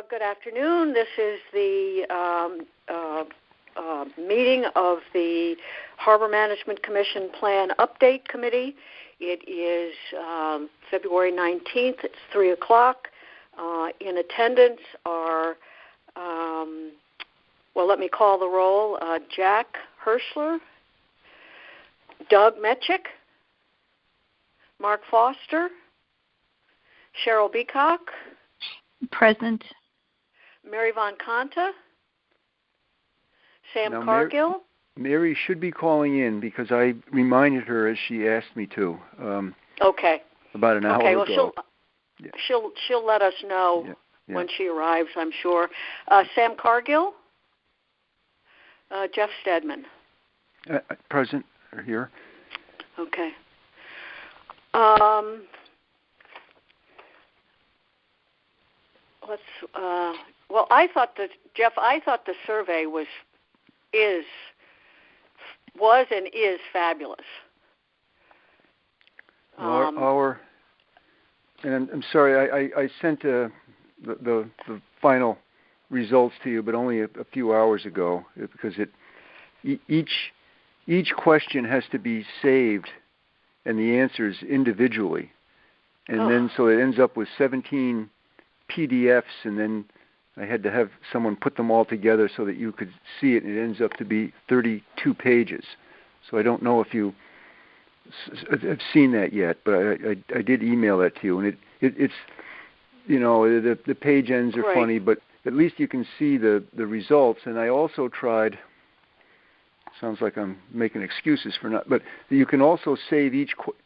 Good afternoon. This is the meeting of the Harbor Management Commission Plan Update Committee. It is February 19th. It's 3 o'clock. In attendance are, let me call the roll, Jack Hirschler, Doug Metchick, Mark Foster, Cheryl Beacock, present, Mary Von Conta, Sam Cargill. Mary should be calling in because I reminded her as she asked me to. Okay. About an hour ago. She'll let us know when she arrives, I'm sure. Sam Cargill, Jeff Stedman. Present or here. Okay. I thought that Jeff. I thought the survey was and is fabulous. And I'm sorry, I sent the final results to you, but only a few hours ago, because each question has to be saved and the answers individually, and then so it ends up with 17 PDFs, and then I had to have someone put them all together so that you could see it, and it ends up to be 32 pages. So I don't know if you have seen that yet, but I did email that to you, and it's the page ends are funny, but at least you can see the results. And I also tried. Sounds like I'm making excuses for not, but you can also save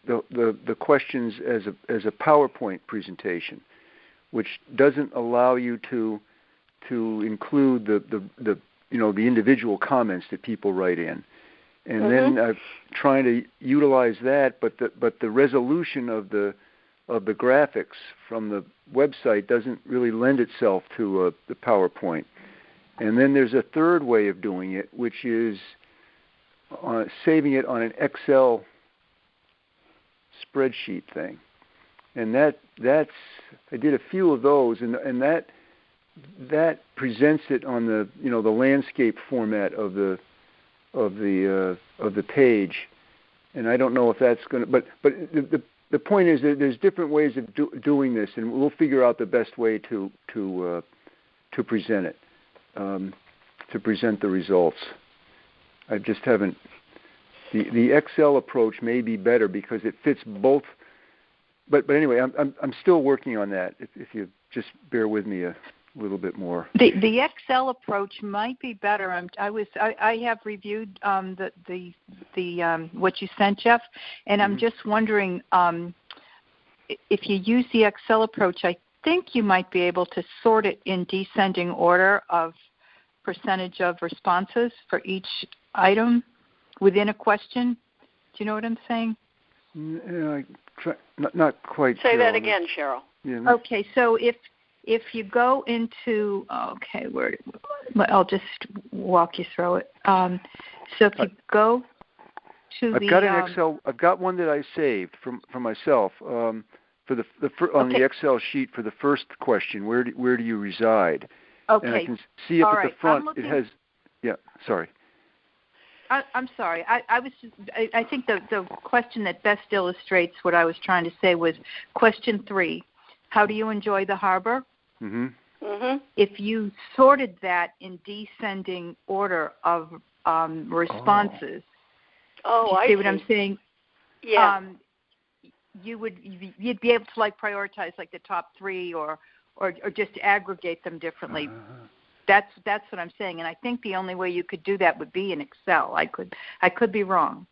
the questions as a PowerPoint presentation, which doesn't allow you to include the individual comments that people write in. And then I'm trying to utilize that, but the resolution of the graphics from the website doesn't really lend itself to the PowerPoint. And then there's a third way of doing it, which is saving it on an Excel spreadsheet thing. And that's I did a few of those, and that presents it on the the landscape format of the page. And I don't know if that's going to, but the point is that there's different ways of doing this, and we'll figure out the best way to present it, to present the results. I just haven't. The Excel approach may be better because it fits both. But anyway, I'm still working on that. If you just bear with me a little bit more. The Excel approach might be better. I have reviewed the what you sent, Jeff, and I'm just wondering if you use the Excel approach. I think you might be able to sort it in descending order of percentage of responses for each item within a question. Do you know what I'm saying? Not quite. Say that again, Cheryl. Yeah. Okay, so if you go into I'll just walk you through it. So if you go to I've got an Excel. I've got one that I saved for myself on the Excel sheet for the first question. Where do you reside? Okay. And I can see up at the front. It has. Yeah. Sorry. I'm sorry. I think the question that best illustrates what I was trying to say was question 3. How do you enjoy the harbor? Mm-hmm. Mm-hmm. If you sorted that in descending order of responses, you see what I'm saying? Yeah. You'd be able to prioritize the top 3 or just aggregate them differently. That's what I'm saying, and I think the only way you could do that would be in Excel. I could be wrong.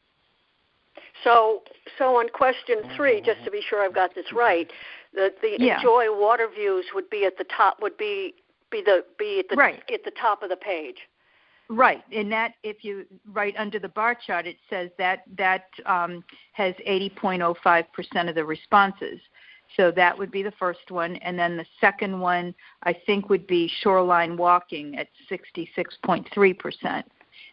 So on question 3, just to be sure I've got this right, the enjoy water views would be at the top. Would be at the top of the page. Right, and that if you right under the bar chart, it says that has 80.05% of the responses. So that would be the first one, and then the second one I think would be shoreline walking at 66.3%.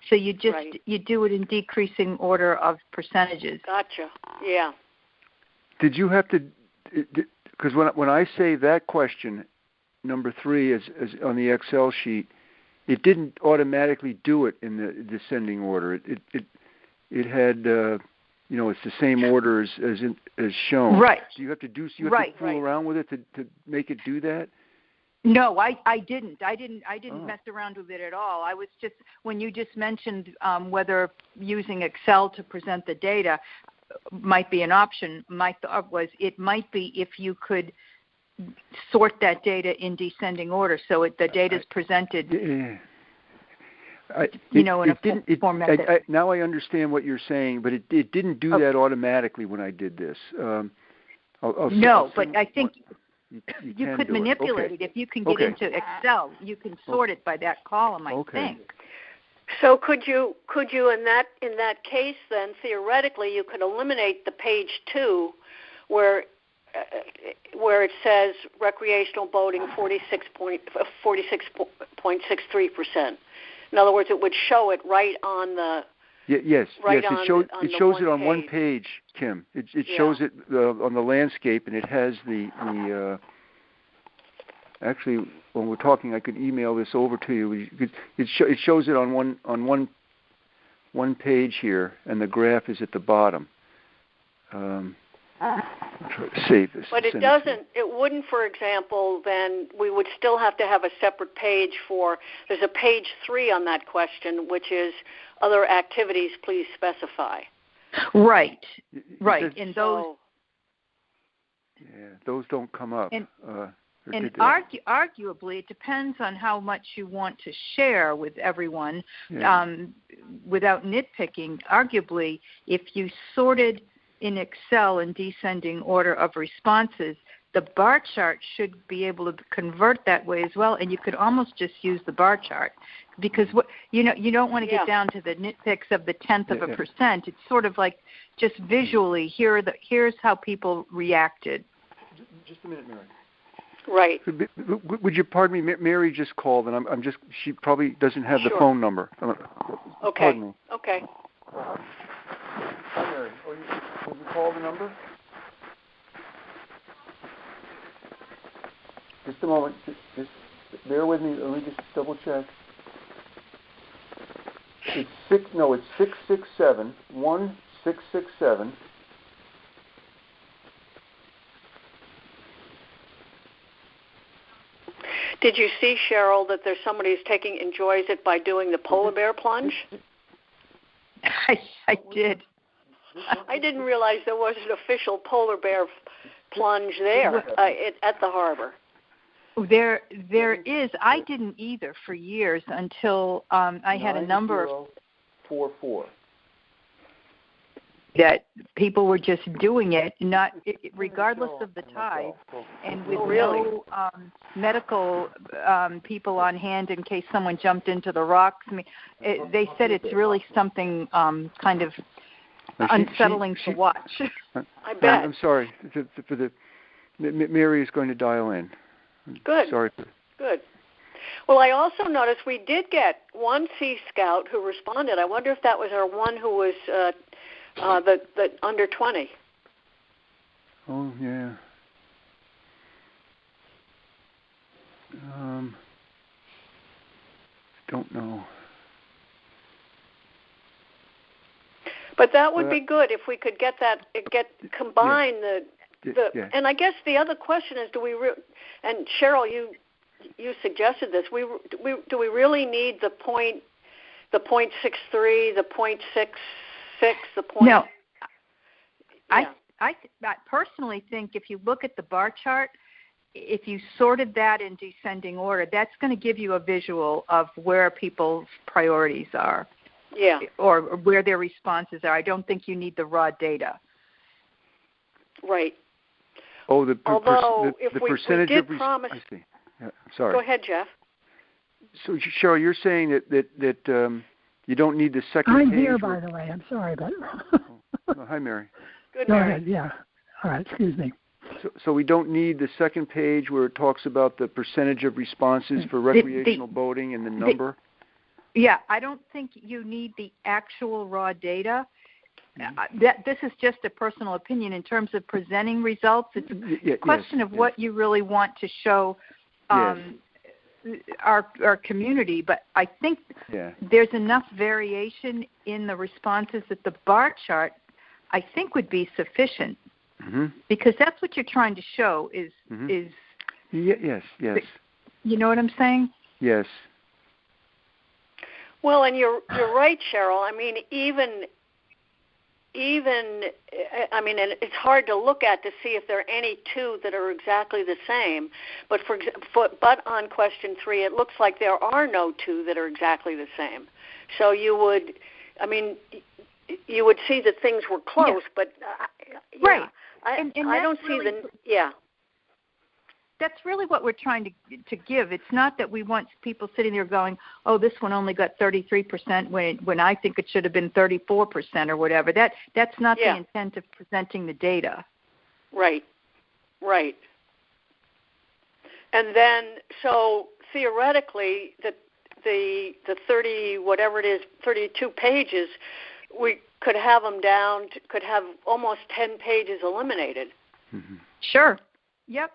So you do it in decreasing order of percentages. Gotcha. Yeah. Did you have to? Because when I say that question number 3 as on the Excel sheet, it didn't automatically do it in the descending order. It had it's the same order as shown. Right. Do you have to fool around with it to make it do that? No, I didn't. I didn't mess around with it at all. I was just, when you just mentioned whether using Excel to present the data might be an option, my thought was it might be if you could sort that data in descending order, so the data is presented. In a format. Now I understand what you're saying, but it didn't do that automatically when I did this. But I think you could manipulate it. If you can get Okay. into Excel, you can sort it by that column, I think. So could you in that case then theoretically you could eliminate the page 2 where it says recreational boating 46.63%. In other words, it would show it right on the Yes. It shows it on one page, Kim. It shows it on the landscape, and it has the actually, when we're talking, I could email this over to you. It shows it on one page here, and the graph is at the bottom. I'll try to save this. But it doesn't. It wouldn't, for example. Then we would still have to have a separate page for. There's a page 3 on that question, which is other activities. Please specify. Right. And those. Those don't come up. And arguably, it depends on how much you want to share with everyone. Without nitpicking, arguably, if you sorted in Excel in descending order of responses, the bar chart should be able to convert that way as well, and you could almost just use the bar chart because you don't want to get down to the nitpicks of the 1/10 of a percent. It's sort of like just visually here's how people reacted. Just a minute, Mary. Right. Would you pardon me? Mary just called, and she probably doesn't have the phone number. Okay. Pardon me. Okay. Hi, Mary. Will you call the number? Just a moment. Just bear with me. Let me just double check. It's 667-1667. Did you see, Cheryl, that there's somebody who enjoys it by doing the polar bear plunge? I did. I didn't realize there was an official polar bear plunge there at the harbor. There is. I didn't either for years until I had a number of 44. That people were just doing it, regardless of the tide, and with no medical people on hand in case someone jumped into the rocks. I mean, they said it's really something kind of unsettling to watch. I bet. I'm sorry. Mary is going to dial in. Good. Sorry. Good. Well, I also noticed we did get one Sea Scout who responded. I wonder if that was our one who was the under 20. Oh, yeah. Don't know. But that would be good if we could combine and I guess the other question is, and Cheryl, you suggested this. Do we really need the 0.63, the 0.66, the point? No. Yeah. I personally think if you look at the bar chart, if you sorted that in descending order, that's going to give you a visual of where people's priorities are. Yeah. Or where their responses are. I don't think you need the raw data. Right. Oh, the if percentage we did of promise. I see. Yeah, sorry. Go ahead, Jeff. So, Cheryl, you're saying that you don't need the second page. I'm here, by the way. I'm sorry, but. Hi, Mary. Good, Go Mary. ahead. Yeah. All right. Excuse me. So we don't need the second page where it talks about the percentage of responses for recreational boating and the number? I don't think you need the actual raw data. This is just a personal opinion in terms of presenting results. It's a question of what you really want to show our community, but I think there's enough variation in the responses that the bar chart, I think, would be sufficient, because that's what you're trying to show is yes. You know what I'm saying? Yes. Well, and you're right, Cheryl. I mean, even and it's hard to look at to see if there are any two that are exactly the same. But but on question 3, it looks like there are no two that are exactly the same. So you would see that things were close, but right. I don't see That's really what we're trying to give. It's not that we want people sitting there going, oh, this one only got 33% when I think it should have been 34% or whatever. That's not the intent of presenting the data. Right. And then, so theoretically, the 30, whatever it is, 32 pages, we could have them down, could have almost 10 pages eliminated. Mm-hmm. Sure. Yep.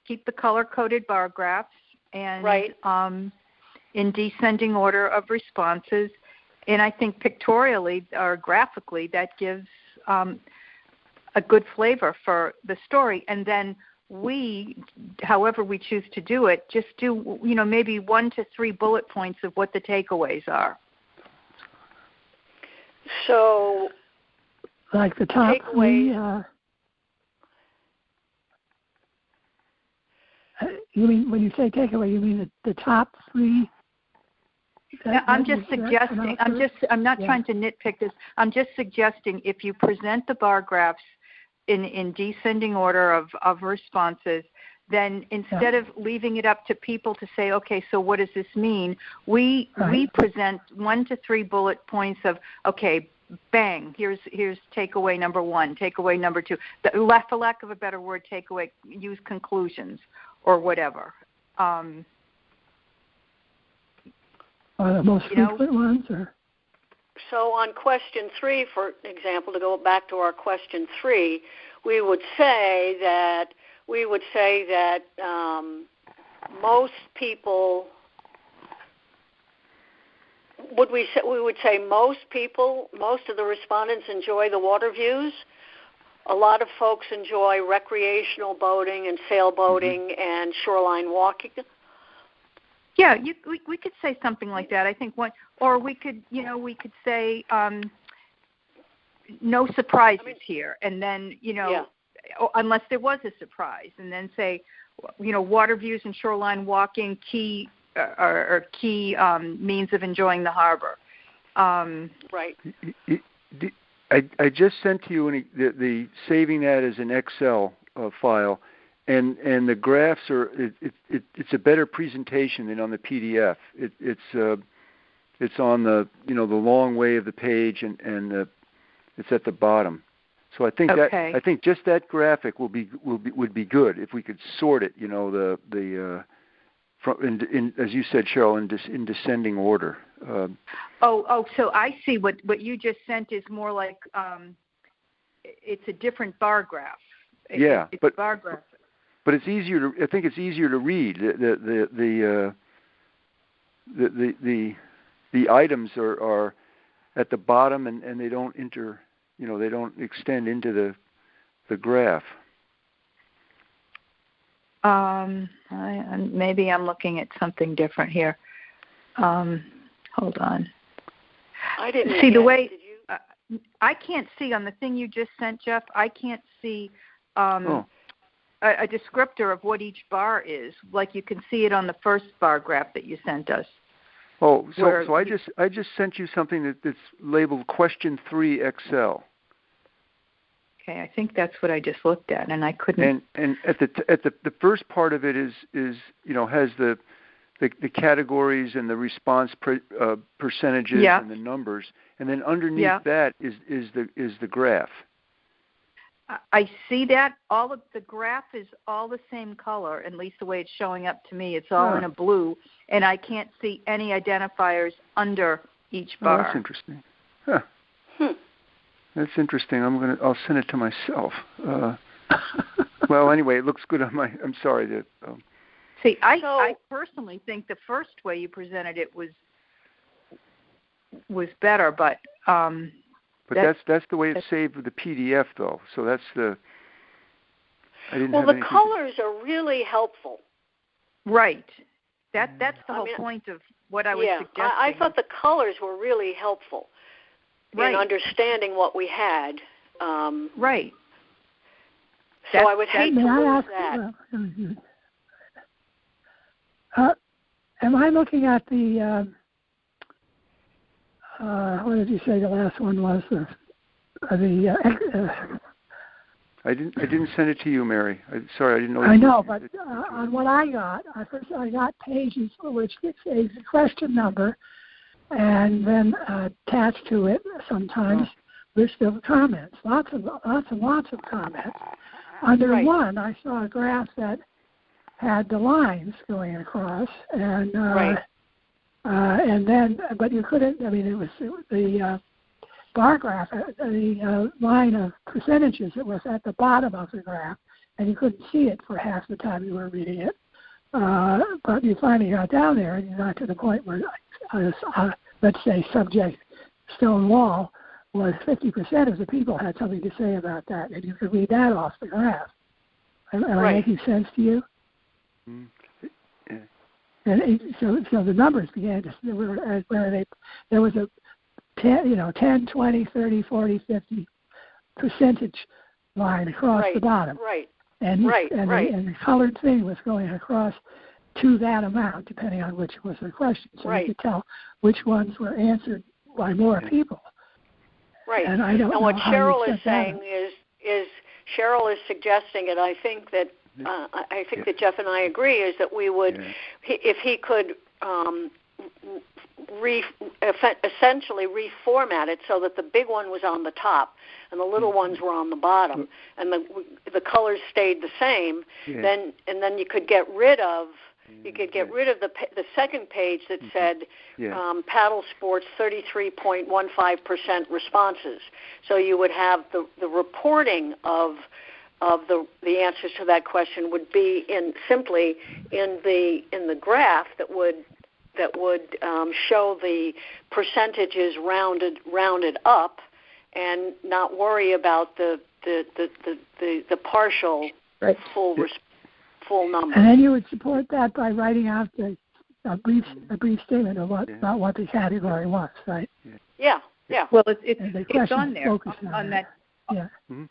Keep the color-coded bar graphs and in descending order of responses. And I think pictorially or graphically that gives a good flavor for the story. And then we, however we choose to do it, just do, maybe 1 to 3 bullet points of what the takeaways are. So, like the top takeaways. You mean when you say takeaway, you mean the top 3? I'm just suggesting. I'm not trying to nitpick this. I'm just suggesting if you present the bar graphs in descending order of responses, then instead of leaving it up to people to say, okay, so what does this mean? We present 1 to 3 bullet points of, okay, bang, here's takeaway number 1, takeaway number 2. For lack of a better word, takeaway, use conclusions or whatever. Are the most frequent ones? Or? So on question 3, for example, to go back to our question 3, we would say that most people. We would say most of the respondents enjoy the water views. A lot of folks enjoy recreational boating and sailboating and shoreline walking. Yeah, we could say something like that. I think or we could say no surprises here, and then unless there was a surprise, and then say water views and shoreline walking key means of enjoying the harbor. Right. I just sent to you the saving that as an Excel file, and the graphs are it's a better presentation than on the PDF. It's on the the long way of the page, and it's at the bottom. So I think I think just that graphic would be good if we could sort it. From as you said, Cheryl, in descending order. So I see what you just sent is more like it's a different bar graph. It's a bar graph. But it's easier I think it's easier to read. The items are at the bottom and they don't they don't extend into the graph. Maybe I'm looking at something different here. Hold on. I didn't see the way. I can't see on the thing you just sent, Jeff. I can't see a descriptor of what each bar is, like you can see it on the first bar graph that you sent us. Oh, so I just sent you something that's labeled Question 3 Excel. Okay, I think that's what I just looked at, and I couldn't. And at the first part of it is has the categories and the response percentages and the numbers, and then underneath that is the graph. I see that all of the graph is all the same color, at least the way it's showing up to me. It's all in a blue, and I can't see any identifiers under each bar. Oh, that's interesting. Huh. That's interesting. I'll send it to myself. Well, anyway, it looks good on my. I'm sorry that. See, I personally think the first way you presented it was better, but. But that's the way it's saved with the PDF, though. So that's the. I didn't well, have the colors are really helpful. Right. That's the whole point of what I was suggesting. I thought the colors were really helpful in understanding what we had. Right. So I would hate to lose that. Am I looking at the? What did you say the last one was? I didn't send it to you, Mary. Sorry, I didn't know. I know, but on what I got, I got pages which says the question number, and then attached to it sometimes list of comments, lots of comments. Under one, I saw a graph that had the lines going across, and then, but you couldn't. I mean, it was the bar graph, the line of percentages. It was at the bottom of the graph, and you couldn't see it for half the time you were reading it. But you finally got down there, and you got to the point where, let's say, subject stone wall was 50% of the people had something to say about that, and you could read that off the graph. Am I making sense to you? Mm-hmm. And so the numbers began to where there was a 10, 20, 30, 40, 50 percentage line across the bottom. Right. And the colored thing was going across to that amount, depending on which was the question. So you could tell which ones were answered by more people. Right. And I don't know what how Cheryl you is saying is Cheryl is suggesting, and I think that that Jeff and I agree, is that we would, if he could essentially reformat it so that the big one was on the top and the little ones were on the bottom, and the colors stayed the same. Then you could get rid of the second page that said paddle sports 33.15% responses. So you would have the reporting of the answers to that question would be simply in the graph that would show the percentages rounded up, and not worry about the partial full number. And then you would support that by writing out a brief statement about what the category was, right? Yeah. Well, it's on there on that. Yeah. Mm-hmm.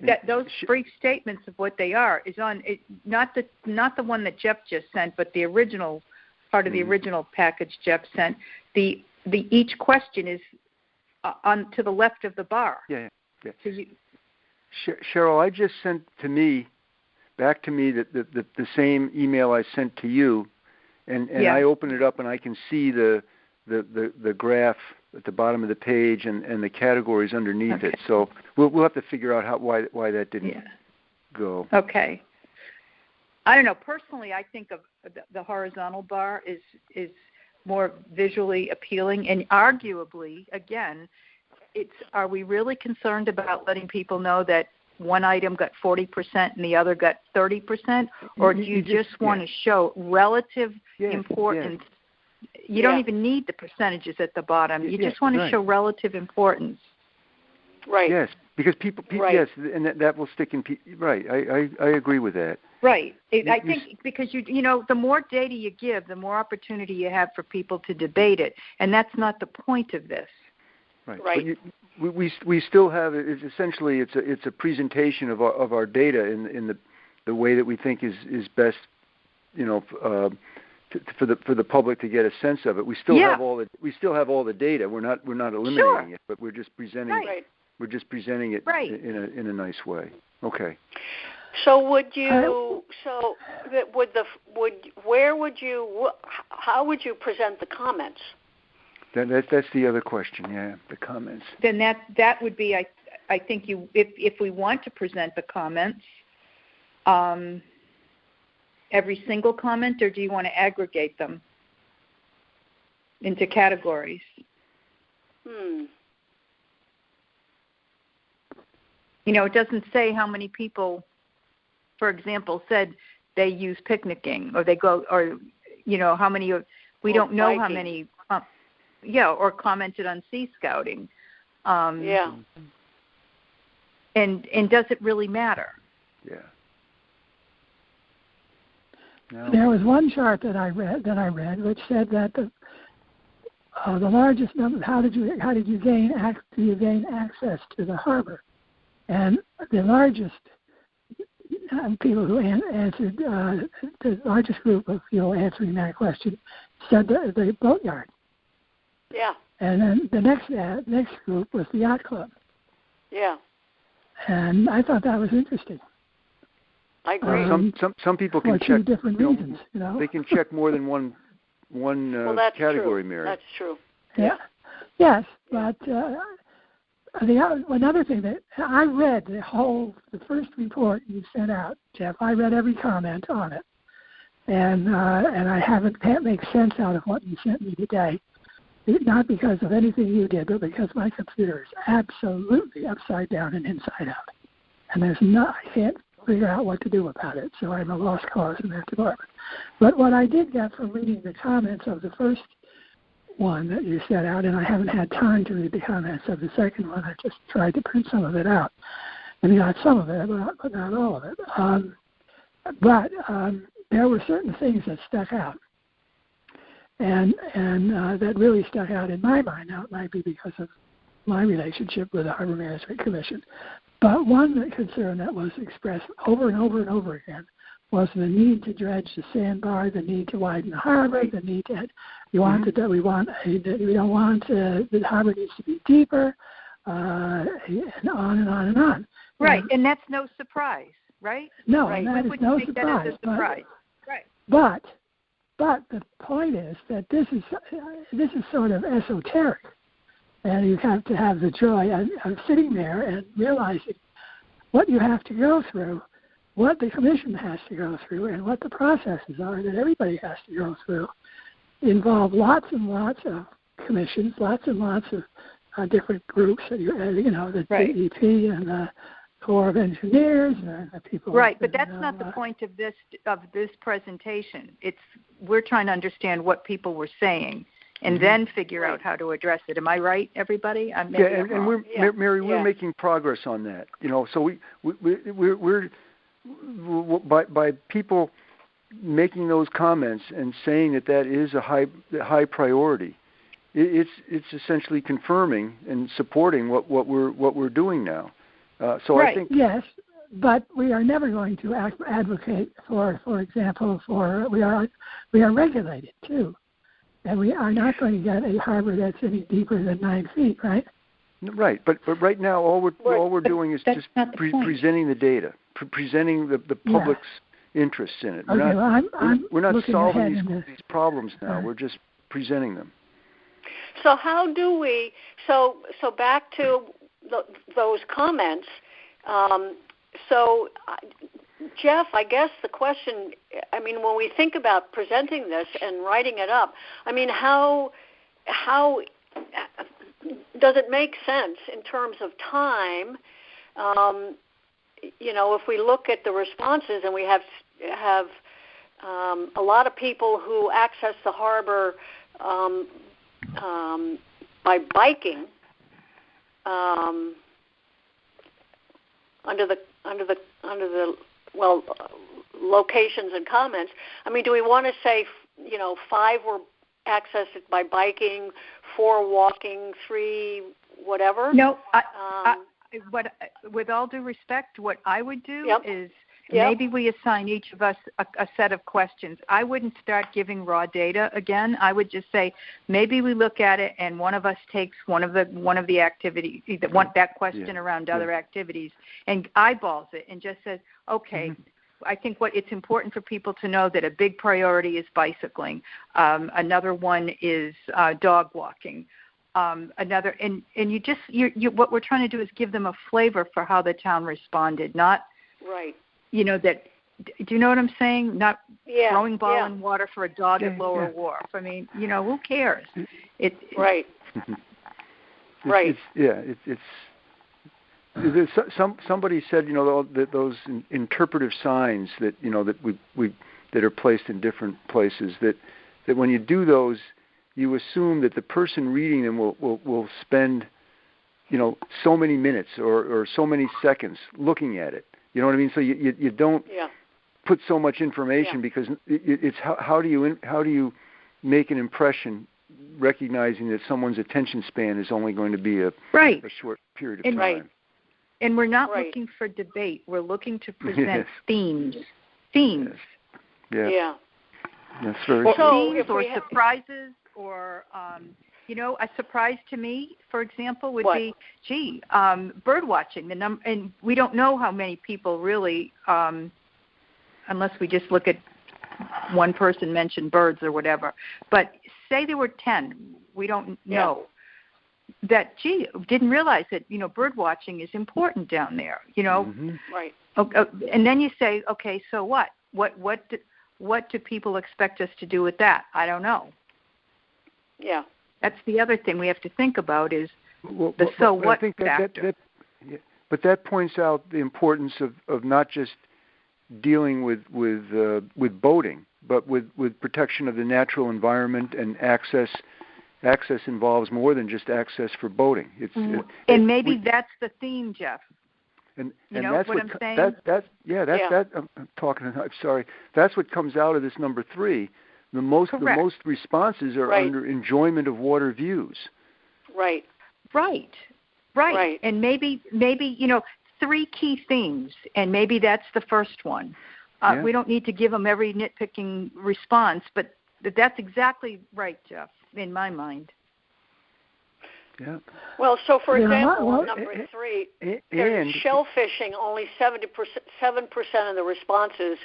That those brief statements of what they are is on it, not the one that Jeff just sent, but the original part of the original package Jeff sent. The each question is on to the left of the bar. Yeah. So Cheryl, I just sent back to me the same email I sent to you, and I open it up and I can see the graph at the bottom of the page and the categories underneath it. So we'll have to figure out why that didn't go. Okay. I don't know. Personally, I think of the horizontal bar is more visually appealing, and arguably, again, are we really concerned about letting people know that one item got 40% and the other got 30%, or do you just want to show relative importance? You don't even need the percentages at the bottom. You just want to show relative importance. Right. Yes, because people yes, and that will stick in. Right. I agree with that. Right. I think because the more data you give, the more opportunity you have for people to debate it, and that's not the point of this. Right. But we still have it's essentially it's a presentation of our data in the way that we think is best, for the public to get a sense of it. We still have all the data. We're not eliminating it, but we're just presenting it. We're just presenting it in a nice way. Okay. So how would you present the comments? That's the other question. Yeah, the comments. Then that would be I think if we want to present the comments, every single comment, or do you want to aggregate them into categories? It doesn't say how many people for example, said they use picnicking or they go, or, how many, we don't know how many, or commented on Sea Scouting. And does it really matter? Yeah. No. There was one chart that I read which said that the largest number. How did you gain access to the harbor? And the largest people who answered, the largest group of people answering that question said the boatyard. Yeah. And then the next group was the yacht club. Yeah. And I thought that was interesting. I agree. Some people can for check two different reasons. They can check more than one well, that's category, true. Mary. That's true. Yeah. Yes, but another thing that I read the first report you sent out, Jeff. I read every comment on it, and I can't make sense out of what you sent me today. Not because of anything you did, but because my computer is absolutely upside down and inside out, and I can't figure out what to do about it. So I'm a lost cause in that department. But what I did get from reading the comments of the first one that you set out, and I haven't had time to read the comments of the second one. I just tried to print some of it out, and got some of it, but not all of it. But there were certain things that stuck out, and that really stuck out in my mind. Now it might be because of my relationship with the Harbor Management Commission, but one concern that was expressed over and over and over again was the need to dredge the sandbar, the need to widen the harbor, the need to the harbor needs to be deeper, and on and on and on. Right, and that's no surprise, right? No, right. And that is no surprise. That is a surprise. Right. But the point is that this is sort of esoteric, and you have to have the joy of sitting there and realizing what you have to go through, what the commission has to go through, and what the processes are that everybody has to go through. Involve lots and lots of commissions, lots and lots of different groups. The DEP and the Corps of Engineers, and the people. Right, but that's not the point of this presentation. We're trying to understand what people were saying, and then figure out how to address it. Am I right, everybody? Mary, we're making progress on that. So we're by people making those comments and saying that is a high priority. It's essentially confirming and supporting what we're doing now. So right. I think yes, but we are never going to advocate for example, we are regulated too, and we are not going to get a harbor that's any deeper than 9 feet, right? Right, but right now all we're doing is just presenting the data, presenting the public's interest in it. We're not solving these problems now. We're just presenting them. So how do we? So back to those comments. Jeff, I guess the question. When we think about presenting this and writing it up, how does it make sense in terms of time? If we look at the responses, and we have a lot of people who access the harbor by biking under the locations and comments. Do we want to say 5 were accessed by biking, 4 walking, 3 whatever? No, with all due respect, what I would do is maybe we assign each of us a set of questions. I wouldn't start giving raw data again. I would just say maybe we look at it and one of us takes one of the activities, that question around other activities, and eyeballs it and just says, okay. I think it's important for people to know that a big priority is bicycling. Another one is dog walking. Another, and what we're trying to do is give them a flavor for how the town responded, not right. That. Do you know what I'm saying? Not throwing ball in water for a dog at Lower Wharf. Who cares? Right. Right. It's somebody said, that those interpretive signs that that are placed in different places, that when you do those, you assume that the person reading them will spend so many minutes or so many seconds looking at it. You know what I mean? So you don't put so much information because it's how do you make an impression, recognizing that someone's attention span is only going to be a short period of time. Right. And we're not looking for debate. We're looking to present themes. Themes. Yes. Yeah. That's very or true. themes or surprises or, a surprise to me, for example, would be, bird watching. And we don't know how many people really, unless we just look at one person mentioned birds or whatever. But say there were 10. We don't know. That didn't realize that bird watching is important down there. Right. And then you say, okay, so what? What do people expect us to do with that? I don't know. Yeah. That's the other thing we have to think about is what I think factor. But that points out the importance of not just dealing with boating, but with protection of the natural environment and access. Access involves more than just access for boating. Maybe that's the theme, Jeff. And that's what I'm saying. I'm talking. I'm sorry. That's what comes out of this number 3. The most responses are under enjoyment of water views. Right. And maybe 3 key themes, and maybe that's the first one. We don't need to give them every nitpicking response, but that's exactly right, Jeff, in my mind. Yeah. Well, so for example, number 3, there's shellfishing. Only 7% of the responses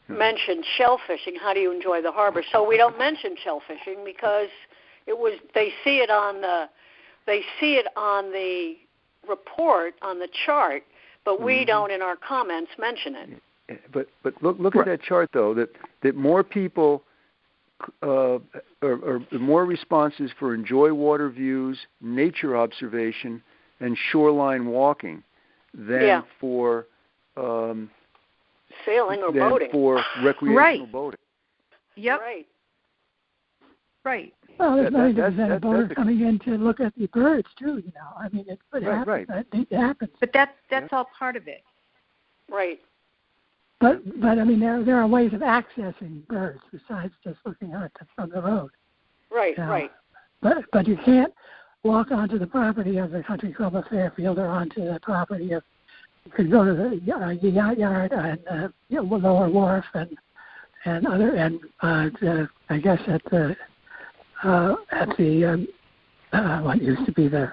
mentioned shellfishing. How do you enjoy the harbor? So we don't mention shellfishing because they see it on the report on the chart, but we don't in our comments mention it. But look at that chart though. That more people. Or more responses for enjoy water views, nature observation, and shoreline walking than for sailing or boating. For recreational boating. Yep. Right. Well, there's 90% of boaters coming in to look at the birds too. I mean, it could happen. It happens. But that's all part of it. Right. But I mean, there are ways of accessing birds besides just looking at them from the road. Right. But you can't walk onto the property of the Country Club of Fairfield or onto the property of. You could go to the yacht yard and Lower Wharf and other I guess at the what used to be the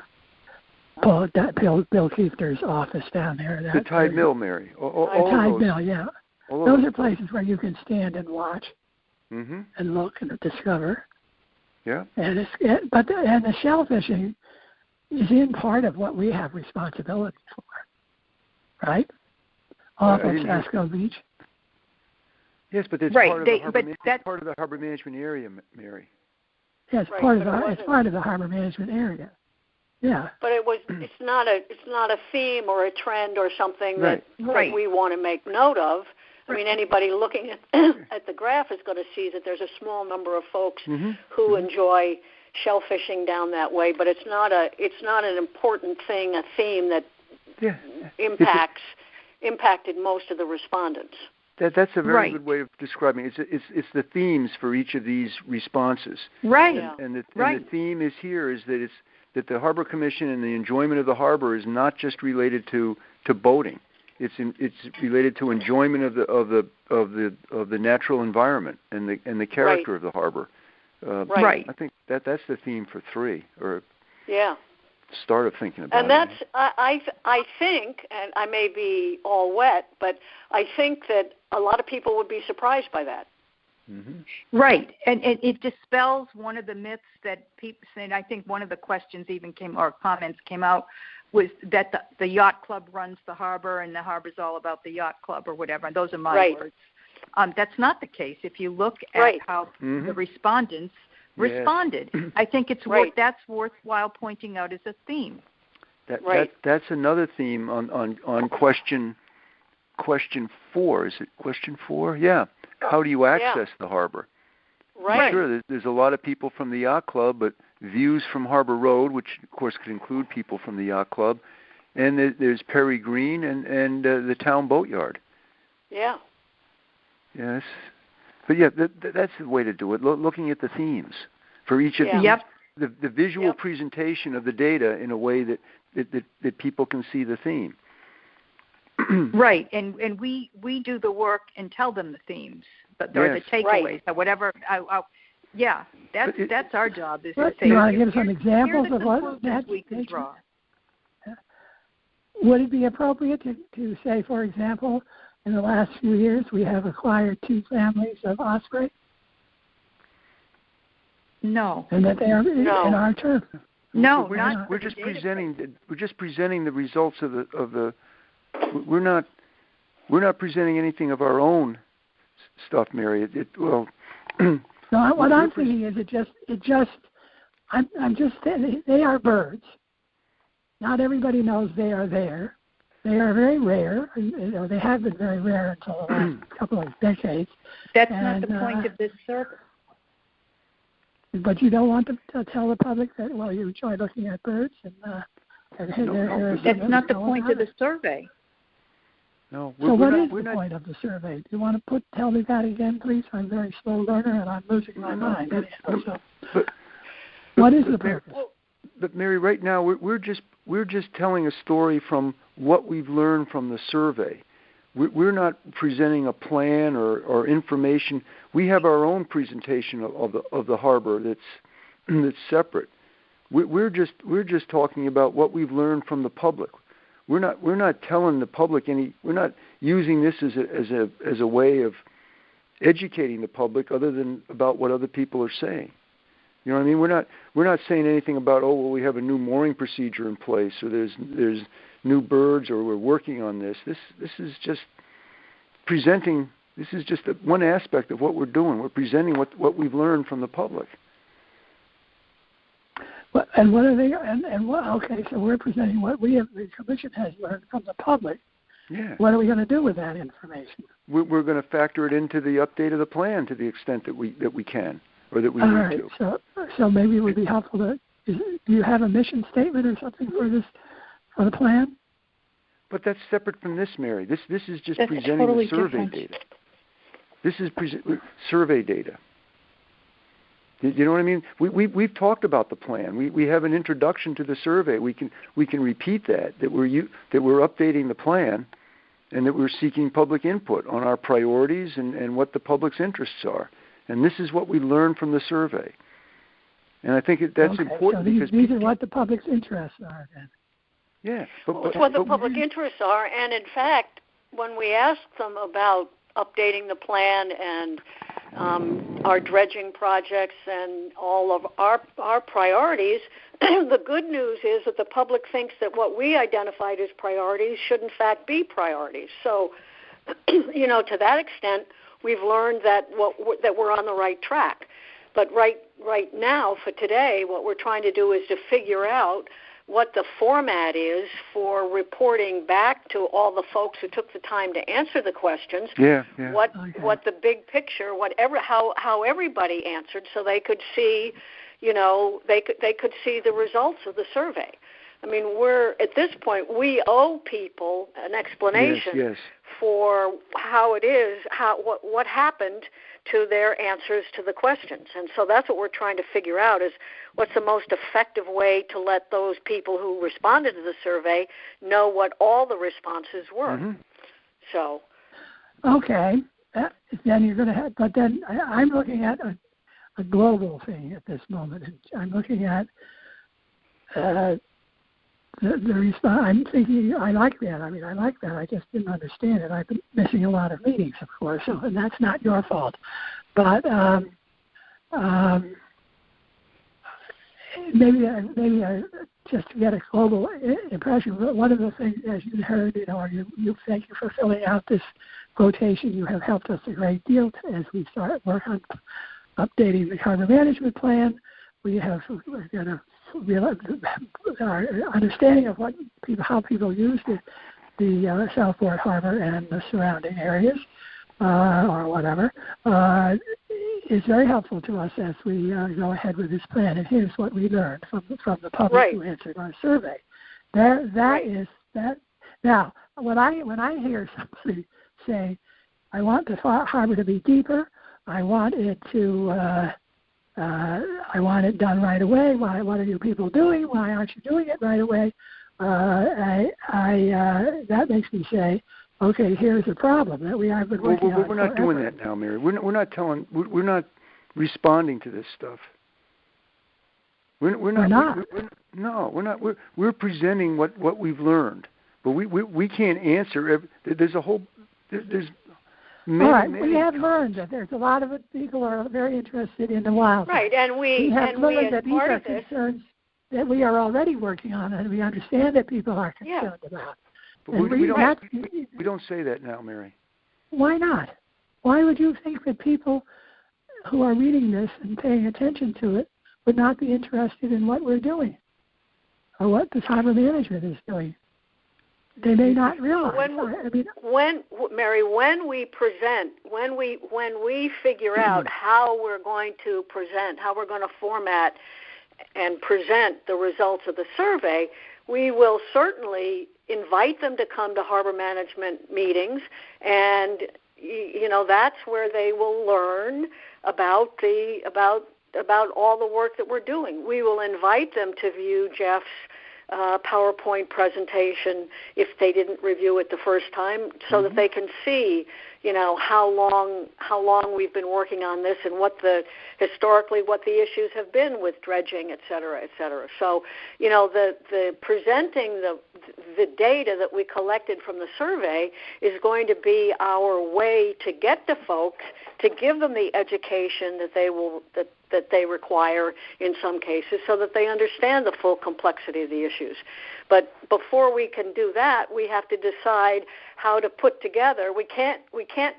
Bill Kiefter's office down there. The Tide Mill, Mary. Tide Mill, yeah. Those are places where you can stand and watch and look and discover. Yeah. And the shellfishing is in part of what we have responsibility for, right? Off of Casco Beach. Yes, but it's part of the harbor management area, Mary. Yes, part of the harbor management area. Yeah. But it's not a theme or a trend or something that we want to make note of. I mean, anybody looking at the graph is going to see that there's a small number of folks who enjoy shellfishing down that way, but it's not an important thing, a theme that impacted most of the respondents. That's a very good way of describing it. It's the themes for each of these responses. Right. And the theme is that the Harbor Commission and the enjoyment of the harbor is not just related to boating. It's related to enjoyment of the natural environment and the character of the harbor. I think that's the theme for 3 or start of thinking about it. And that's I think, and I may be all wet, but I think that a lot of people would be surprised by that. Right, and it dispels one of the myths that people say, and I think one of the questions comments came out, was that the yacht club runs the harbor and the harbor's all about the yacht club or whatever, and those are my words. That's not the case. If you look at how the respondents responded, I think that's worthwhile pointing out as a theme. That's another theme on question 4. Is it question 4? Yeah. How do you access the harbor? Right. Sure, there's a lot of people from the yacht club, but views from Harbor Road, which of course could include people from the yacht club, and there's Perry Green and the town boatyard. Yeah. Yes. But yeah, that's the way to do it. Looking at the themes for each of the visual presentation of the data in a way that people can see the theme. Right, and we do the work and tell them the themes, but they're the takeaways or whatever. That's our job. Is to say, you want to give some examples of what we can draw? Would it be appropriate to say, for example, in the last few years we have acquired 2 families of osprey? No. And that they are in our turf? No, we're just presenting the results of the. We're not presenting anything of our own stuff, Mary. No, what I'm thinking is I'm just saying they are birds. Not everybody knows they are there. They are very rare. They have been very rare until the last couple of decades. That's not the point of this survey. But you don't want to tell the public that, well, you enjoy looking at birds and that's not the point of the survey. No. So what is the point of the survey? Do you want to tell me that again, please? I'm a very slow learner and I'm losing my mind. What is the purpose? But Mary, right now we're just telling a story from what we've learned from the survey. We're not presenting a plan or information. We have our own presentation of the harbor that's separate. We're just talking about what we've learned from the public. We're not telling the public any. We're not using this as a way of educating the public, other than about what other people are saying. You know what I mean? We're not saying anything about, oh, well, we have a new mooring procedure in place, or there's new birds, or we're working on this. This is just presenting. This is just one aspect of what we're doing. We're presenting what we've learned from the public. And what are they? And what? Okay, so we're presenting what the commission has learned from the public. Yeah. What are we going to do with that information? We're going to factor it into the update of the plan to the extent that we can, or that we need to. So maybe it would be helpful to. Do you have a mission statement or something for the plan? But that's separate from this, Mary. This is just that's presenting totally the survey different. data. This is survey data. You know what I mean? We've talked about the plan. We have an introduction to the survey. We can repeat that we're updating the plan, and that we're seeking public input on our priorities and what the public's interests are. And this is what we learned from the survey. And I think that's important, so because these are what the public's interests are then. Yeah, it's what the public interests are, and in fact, when we ask them about updating the plan and our dredging projects and all of our priorities, the good news is that the public thinks that what we identified as priorities should in fact be priorities. So, to that extent, we've learned that we're on the right track. But right now, for today, what we're trying to do is to figure out what the format is for reporting back to all the folks who took the time to answer the questions. Yeah. What the big picture, how everybody answered, so they could see, they could see the results of the survey. I mean, at this point, we owe people an explanation for how it is, what happened to their answers to the questions. And so that's what we're trying to figure out, is what's the most effective way to let those people who responded to the survey know what all the responses were. Mm-hmm. So. Okay. Then you're going to have, but then I'm looking at a global thing at this moment. I'm looking at the response. I'm thinking, I like that. I like that. I just didn't understand it. I've been missing a lot of meetings, of course, and that's not your fault. But maybe just to get a global impression. One of the things, as you heard, you thank you for filling out this quotation. You have helped us a great deal as we start work on updating the harbor management plan. We're going to our understanding of how people use the Southport Harbor and the surrounding areas, or whatever, is very helpful to us as we go ahead with this plan. And here's what we learned from the public who answered our survey. Is that. Now, when I hear somebody say, "I want the harbor to be deeper. I want it done right away. What are you people doing? Why aren't you doing it right away?" That makes me say, okay, here's a problem that we have been working on. We're not doing that now, Mary. We're not responding to this stuff. We're not. We're not. We're presenting what we've learned, but we can't answer. There's many. All right, we have learned that there's a lot of people who are very interested in the wildlife. Right, and we have learned that these are this, concerns that we are already working on, and we understand that people are concerned about. But we don't say that now, Mary. Why not? Why would you think that people who are reading this and paying attention to it would not be interested in what we're doing or what the harbor management is doing? They may not realize. Mary, when we present, when we figure out how we're going to present, how we're going to format and present the results of the survey, we will certainly invite them to come to harbor management meetings, and that's where they will learn about all the work that we're doing. We will invite them to view Jeff's PowerPoint presentation if they didn't review it the first time, so that they can see, how long we've been working on this and historically what the issues have been with dredging, et cetera, et cetera. So, the presenting the data that we collected from the survey is going to be our way to get to folks, to give them the education that they require in some cases, so that they understand the full complexity of the issues. But before we can do that, we have to decide how to put together. We can't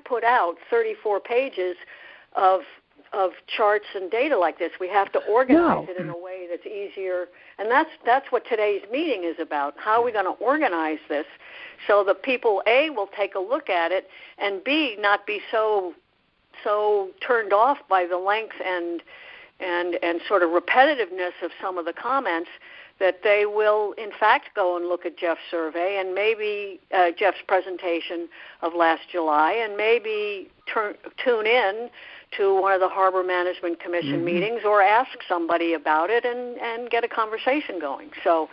put out 34 pages of charts and data like this. We have to organize it in a way that's easier, and that's what today's meeting is about. How are we going to organize this so that people, A, will take a look at it, and B, not be so turned off by the length and sort of repetitiveness of some of the comments that they will, in fact, go and look at Jeff's survey and maybe Jeff's presentation of last July, and maybe tune in to one of the Harbor Management Commission meetings, or ask somebody about it and get a conversation going. So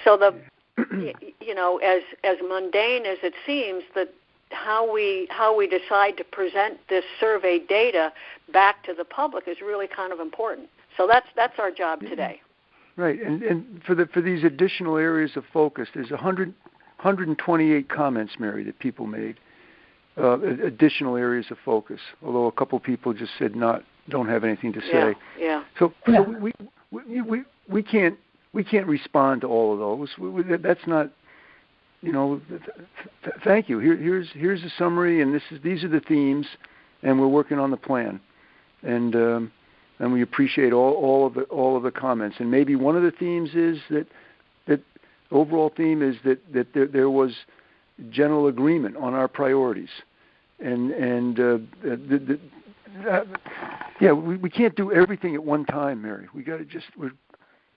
the as mundane as it seems, that how we decide to present this survey data back to the public is really kind of important. So that's our job today. Right, and for these additional areas of focus, there's 128 comments, Mary, that people made. Additional areas of focus, although a couple people just said don't have anything to say. Yeah. So we can't respond to all of those. That's not. Thank you. Here's a summary, and these are the themes, and we're working on the plan, and we appreciate all of the comments. And maybe one of the themes is that overall theme is that there was general agreement on our priorities, and we can't do everything at one time, Mary. We got to just.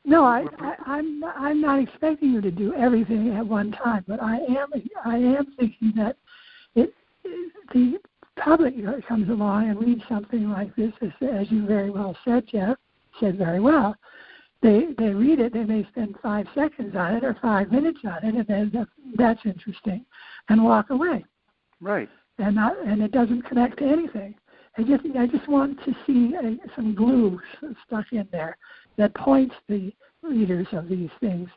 No, I'm not expecting you to do everything at one time, but I am thinking that the public comes along and reads something like this, as you very well said, Jeff, said very well. They read it, they may spend 5 seconds on it or 5 minutes on it, and then that's interesting, and walk away. Right. And it doesn't connect to anything. I just want to see some glue stuck in there that points the readers of these things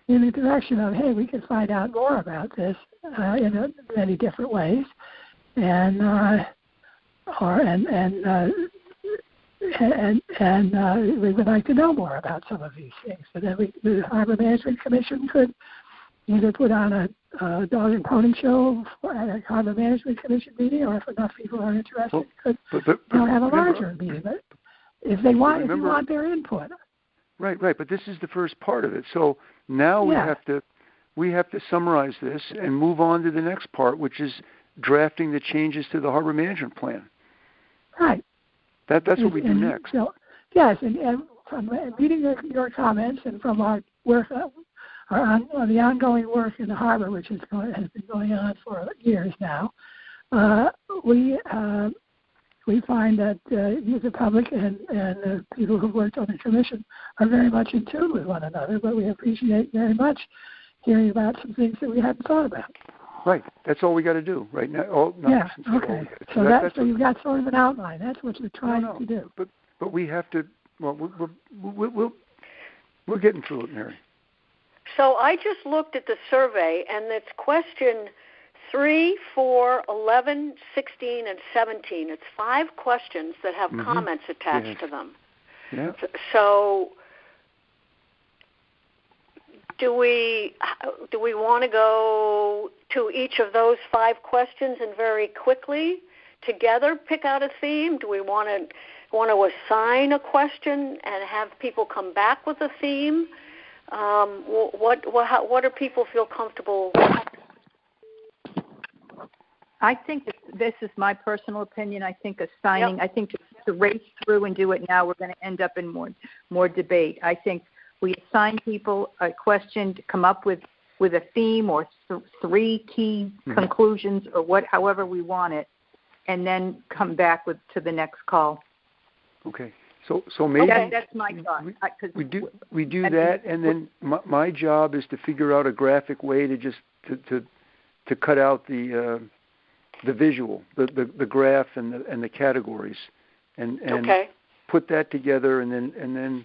in the direction of, hey, we can find out more about this in many different ways, and we would like to know more about some of these things. So that the Harbor Management Commission could either put on a dog and pony show at a Harbor Management Commission meeting, or if enough people are interested, could have a larger meeting. But if you want their input. Right. But this is the first part of it. So now we have to summarize this and move on to the next part, which is drafting the changes to the harbor management plan. Right. That's what we do next. So, yes, and from reading your comments and from our work, the ongoing work in the harbor, which has been going on for years now, we find that you, the public, and the people who worked on the commission are very much in tune with one another, but we appreciate very much hearing about some things that we hadn't thought about. Right. That's all we got to do right now. Okay. So you've got sort of an outline. That's what you're trying to do. But we have to. Well, we're getting through it, Mary. So I just looked at the survey, and it's question 3, 4, 11, 16, and 17. It's 5 questions that have comments attached to them. Yeah. So do we want to go to each of those 5 questions and very quickly together pick out a theme? Do we want to assign a question and have people come back with a theme? What do people feel comfortable with? I think this is my personal opinion. I think assigning, I think to race through and do it now, we're going to end up in more debate. I think we assign people a question to come up with a theme or 3 key conclusions or however we want it, and then come back to the next call. Okay. So maybe that's my thought. We do that, and then my job is to figure out a graphic way to just to cut out the visual, the graph and the categories, and put that together, and then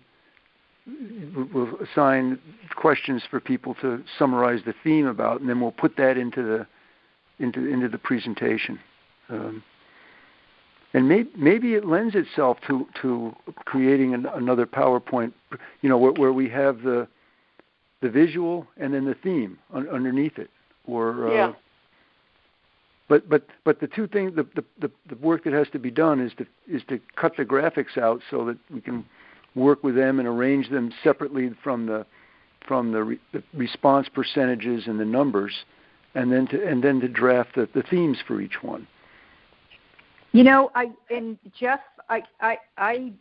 we'll assign questions for people to summarize the theme about, and then we'll put that into the presentation. And maybe it lends itself to creating another PowerPoint, where we have the visual and then the theme underneath it, or But the two things, the work that has to be done is to cut the graphics out so that we can work with them and arrange them separately from the response percentages and the numbers, and then to draft the themes for each one. Jeff, I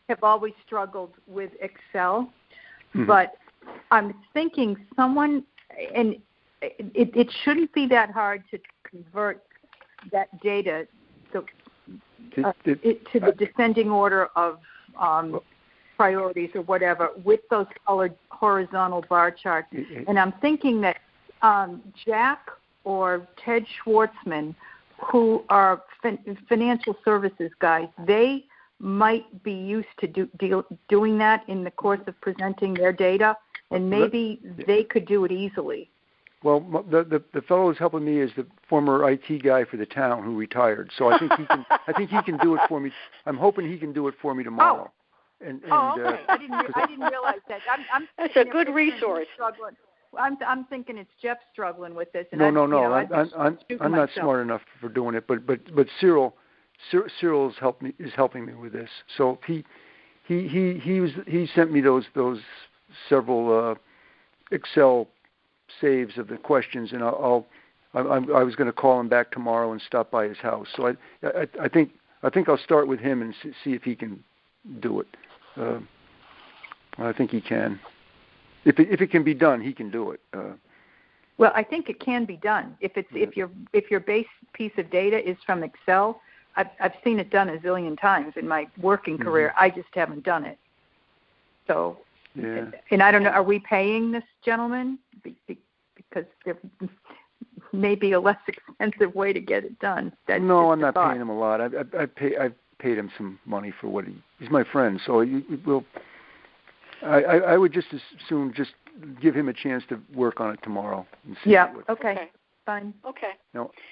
have always struggled with Excel, but I'm thinking someone, and it shouldn't be that hard to convert that data to the descending order of priorities or whatever with those colored horizontal bar charts. And I'm thinking that Jack or Ted Schwartzman, who are financial services guys, they might be used to doing that in the course of presenting their data, and maybe they could do it easily. Well, the fellow who's helping me is the former IT guy for the town who retired. So I think he can. I think he can do it for me. I'm hoping he can do it for me tomorrow. Okay. I didn't realize that. That's a good resource. I'm thinking it's Jeff struggling with this. And no. I'm not smart enough for doing it. But Cyril is helping me with this. So he sent me those several Excel saves of the questions, and I was going to call him back tomorrow and stop by his house. So I think I'll start with him and see if he can do it. I think he can. If it can be done, he can do it. Well, I think it can be done. If your base piece of data is from Excel, I've seen it done a zillion times in my working career. I just haven't done it. So, and I don't know. Are we paying this gentleman because there may be a less expensive way to get it done? No, I'm not paying him a lot. I've paid him some money for what he's my friend. So I would just as soon just give him a chance to work on it tomorrow. And see okay. Fine. Okay.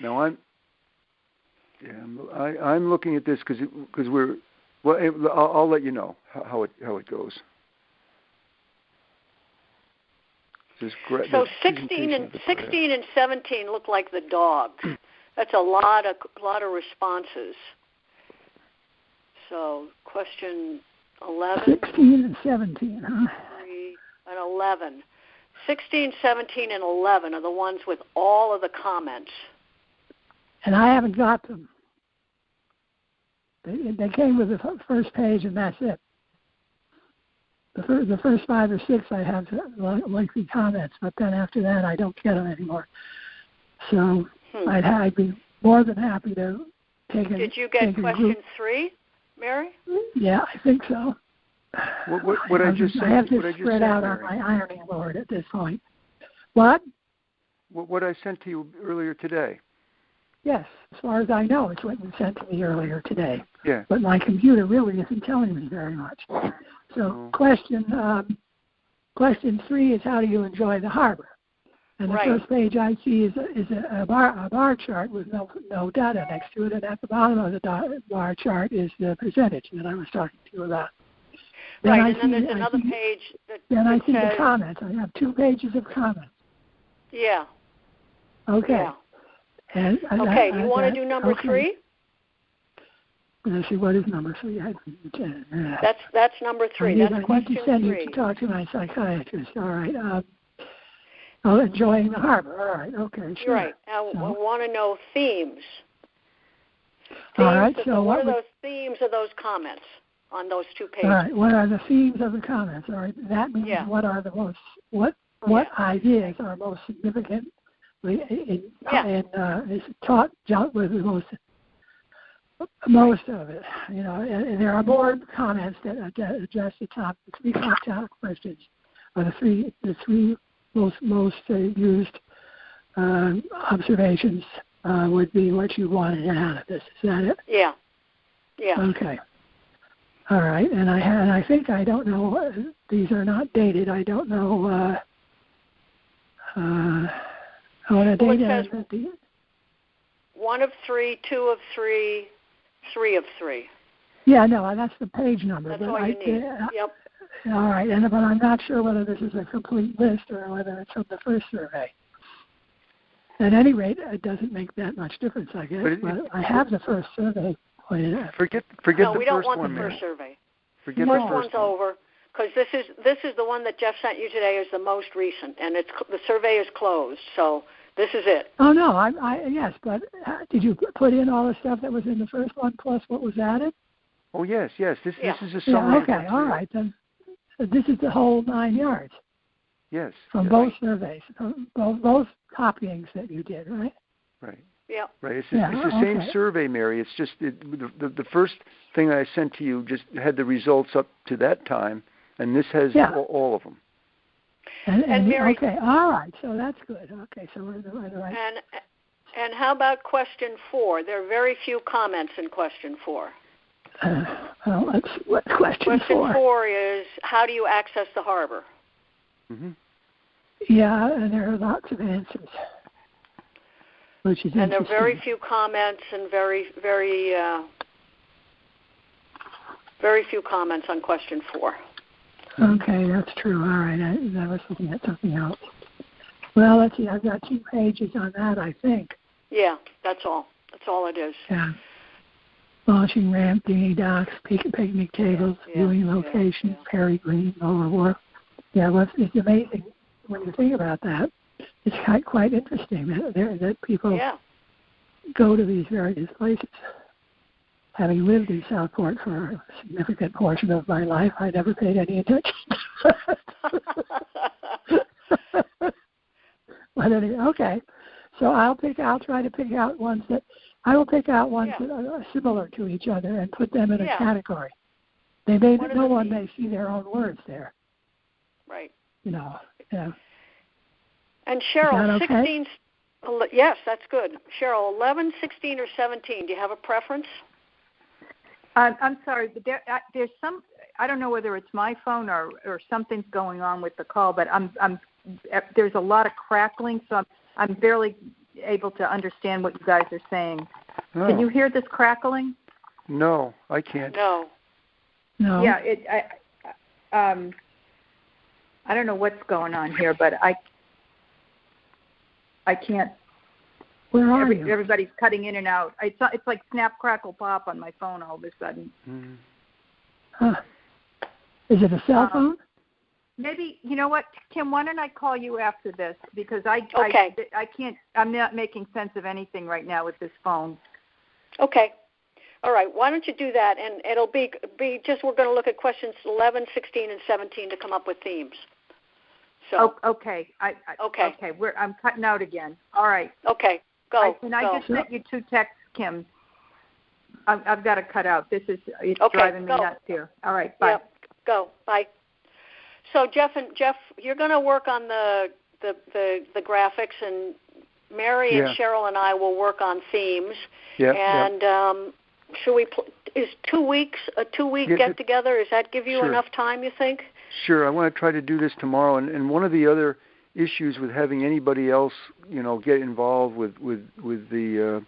Now I'm looking at this because we're I'll let you know how it goes. So 16 and 17 look like the dogs. That's a lot of responses. So question 11, 16 and 17, huh? 3, and 11. 16, 17, and 11 are the ones with all of the comments. And I haven't got them. They came with the first page, and that's it. The first 5 or 6 I have lengthy comments, but then after that I don't get them anymore. So I'd be more than happy to take a. Did you get question 3, Mary? Yeah, I think so. What I just sent, I have this what I just spread sent, out Mary. on my ironing board at this point. What? What I sent to you earlier today. Yes, as far as I know, it's what you sent to me earlier today. Yeah. But my computer really isn't telling me very much. So question 3 is, how do you enjoy the harbor? And the first page I see is a bar chart with no data next to it, and at the bottom of the bar chart is the percentage that I was talking to you about. Right, and then there's another page that Then I see says, the comments. I have 2 pages of comments. Yeah. Okay. Yeah. And you want to do number 3? Let's see, what is number 3? That's number 3. That's question 3. I need to send you to talk to my psychiatrist. All right. Enjoying the harbor. All right. Okay. Sure. Right. Now, I want to know themes. All right. So what are those themes of those comments on those 2 pages? All right. What are the themes of the comments? All right. That means what are the most what ideas are most significant and is dealt with the most of it. You know, and there are more comments that address the 3 top questions, or the three most used observations would be what you wanted out of this. Is that it? Yeah. Yeah. Okay. All right. And I think, I don't know, these are not dated. I don't know what a date is. 1 of 3, 2 of 3, 3 of 3. Yeah, no, that's the page number. That's all you need. Yep. All right, but I'm not sure whether this is a complete list or whether it's from the first survey. At any rate, it doesn't make that much difference, I guess. But I have the first survey pointed out. Forget no, the first one. We don't want the first survey. Forget the first one's one. over, because this is the one that Jeff sent you today is the most recent, and the survey is closed. So this is it. Oh no, yes, but did you put in all the stuff that was in the first one plus what was added? Oh yes. This is a summary. Yeah, okay, all right then. This is the whole 9 yards. Yes. From both surveys, from both copyings that you did, right? Right. Yeah. Right. It's the same survey, Mary. It's just the first thing I sent to you just had the results up to that time, and this has all of them. And Mary, okay, all right. So that's good. Okay, so we're right. And how about question 4? There are very few comments in question 4. Well, let's see what question 4. Question 4 is, how do you access the harbor? Mm-hmm. Yeah, and there are lots of answers, which is and there are very few comments and very few comments on question 4. Okay, that's true. All right, I was looking at something else. Well, let's see. I've got 2 pages on that, I think. Yeah, that's all. That's all it is. Yeah. Launching ramp, dinghy docks, picnic tables, viewing locations, Perry Green, Lower Wharf. Yeah, well, it's amazing when you think about that. It's quite interesting that people go to these various places. Having lived in Southport for a significant portion of my life, I never paid any attention. But anyway, okay. So I'll try to pick out ones that are similar to each other and put them in a category. No one may see their own words there. Right. You know. Yeah. And Cheryl, okay? 16. Yes, that's good. Cheryl, 11, 16, or 17. Do you have a preference? I'm sorry, but there's some. I don't know whether it's my phone or something's going on with the call, but there's a lot of crackling, so I'm barely able to understand what you guys are saying. Oh. Can you hear this crackling? No, I can't. No. Yeah, I don't know what's going on here, but I can't. Where are you? Everybody's cutting in and out. It's like snap, crackle, pop on my phone all of a sudden. Mm. Huh. Is it a cell phone? Maybe, you know what, Kim, why don't I call you after this? Because I can't, I'm not making sense of anything right now with this phone. Okay. All right. Why don't you do that? And it'll be just, we're going to look at questions 11, 16, and 17 to come up with themes. So. Okay. Okay. Okay. I'm cutting out again. All right. Okay. Go. I just sent you 2 texts, Kim. I've got to cut out. It's driving me nuts here. All right. Bye. Yep. Go. Bye. So Jeff, you're going to work on the graphics, and Mary and Cheryl and I will work on themes. Yeah. And should we? Is 2 weeks a 2-week get together? Does that give you enough time? You think? Sure. I want to try to do this tomorrow. And one of the other issues with having anybody else, get involved with the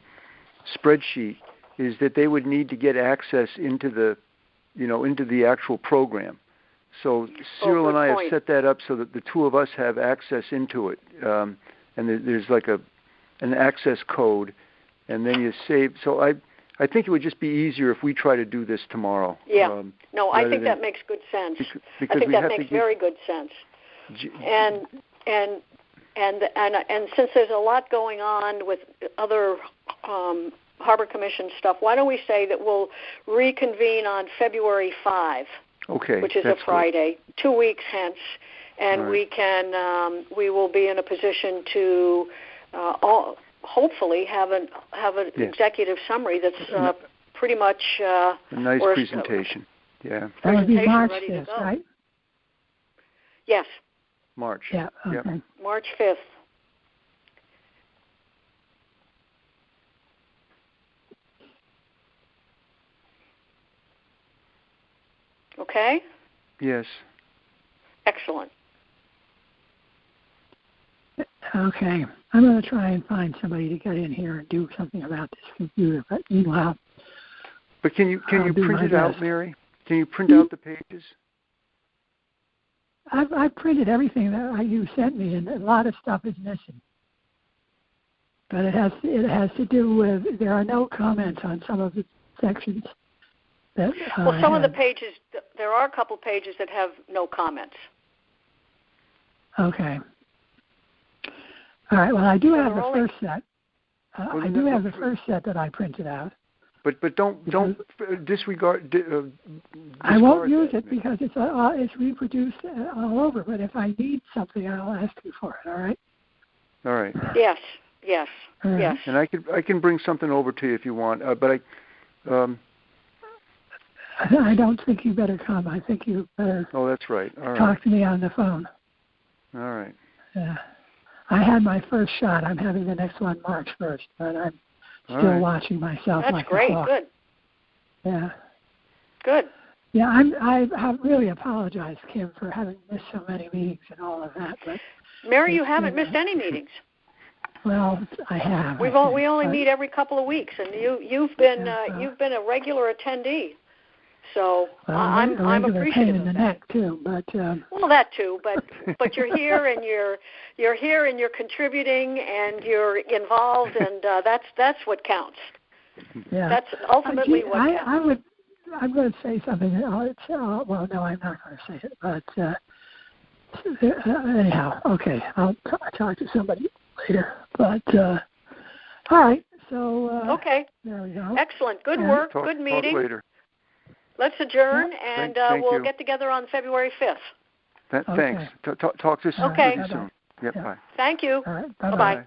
spreadsheet is that they would need to get access into the actual program. So Cyril and I have set that up so that the two of us have access into it, and there's like an access code, and then you save. So I think it would just be easier if we try to do this tomorrow. Yeah. No, I think that makes good sense. Because I think that makes very good sense. And since there's a lot going on with other Harbor Commission stuff, why don't we say that we'll reconvene on February 5? Okay, which is a Friday, 2 weeks hence, and we will be in a position to hopefully have an executive summary that's pretty much a nice presentation. Yeah, that would be March 5th, right? Yes. March. Yeah. Okay. Yep. March 5th. Okay? Yes. Excellent. Okay. I'm going to try and find somebody to get in here and do something about this computer, but meanwhile... But can you print it out, Mary? Can you print out the pages? I've printed everything that you sent me, and a lot of stuff is missing. But it has to do with, there are no comments on some of the sections. Well, some of the pages, there are a couple pages that have no comments. Okay. All right. Well, I do have the first set. I do have the first set that I printed out. But don't disregard. I won't use it because it's reproduced all over. But if I need something, I'll ask you for it. All right. All right. Yes. Right. Yes. And I can bring something over to you if you want. But I don't think you better come. I think you better. Oh, that's right. All right. Talk to me on the phone. All right. Yeah. I had my first shot. I'm having the next one March 1st, but I'm still watching myself. That's great. Good. Yeah. Good. Yeah, I really apologize, Kim, for having missed so many meetings and all of that. But Mary, you haven't missed any meetings. Well, I have. We only meet every couple of weeks, and you've been a regular attendee. So I'm appreciative pain in of the that. neck too, but well, that too. But you're here and you're here and you're contributing and you're involved, and that's what counts. Yeah. That's ultimately what counts. I'm going to say something. Well, no, I'm not going to say it. But anyhow, okay, I'll talk to somebody later. But all right. So okay. There we go. Excellent. Good work. Good meeting. Talk later. Let's adjourn, and we'll get together on February 5th. Thanks. Talk to you soon. Okay. Soon. Yep, bye. Thank you. All right. Bye-bye.